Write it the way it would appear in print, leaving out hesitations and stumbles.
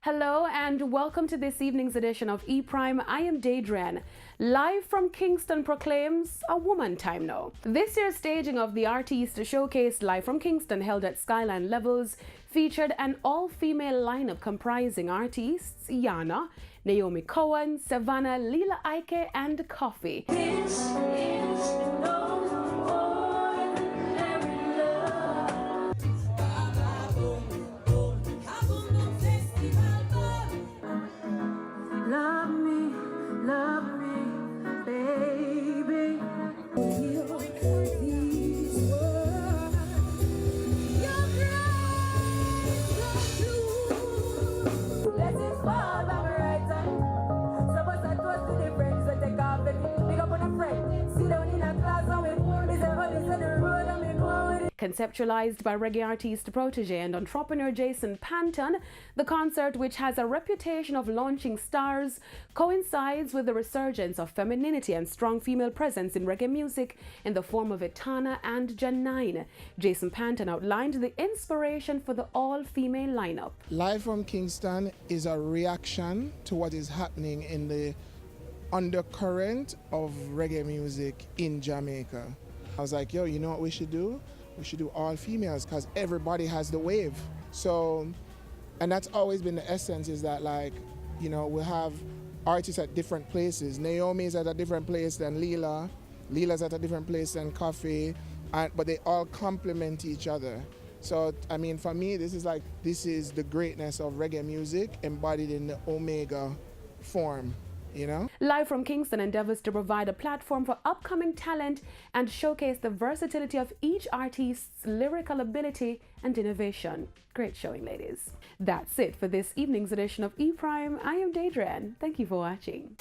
Hello and welcome to this evening's edition of E Prime. I am Daedran. Live from Kingston proclaims a woman time now. This year's staging of the Artiste Showcase Live from Kingston, held at Skyline Levels, featured an all-female lineup comprising artists Yana, Naomi Cohen, Savannah, Lila Ike and Coffee. Love me, baby. Blessings fall by my right hand. Suppose I toast to the friends that take off and pick up on a friend. Sit down in a class and we is a honey on the road and we go with it. Conceptualized by reggae artist protege and entrepreneur Jason Panton, the concert, which has a reputation of launching stars, coincides with the resurgence of femininity and strong female presence in reggae music in the form of Etana and Janine. Jason Panton outlined the inspiration for the all-female lineup. Live from Kingston is a reaction to what is happening in the undercurrent of reggae music in Jamaica. I was like, yo, you know what we should do? We should do all females because everybody has the wave. So, and that's always been the essence, is that, like, you know, we'll have artists at different places. Naomi's at a different place than Lila. Lila's at a different place than Coffee. But they all complement each other. So, I mean, for me, this is the greatness of reggae music embodied in the Omega form. You know? Live from Kingston endeavors to provide a platform for upcoming talent and showcase the versatility of each artist's lyrical ability and innovation. Great showing, ladies. That's it for this evening's edition of E Prime. I am Daedran. Thank you for watching.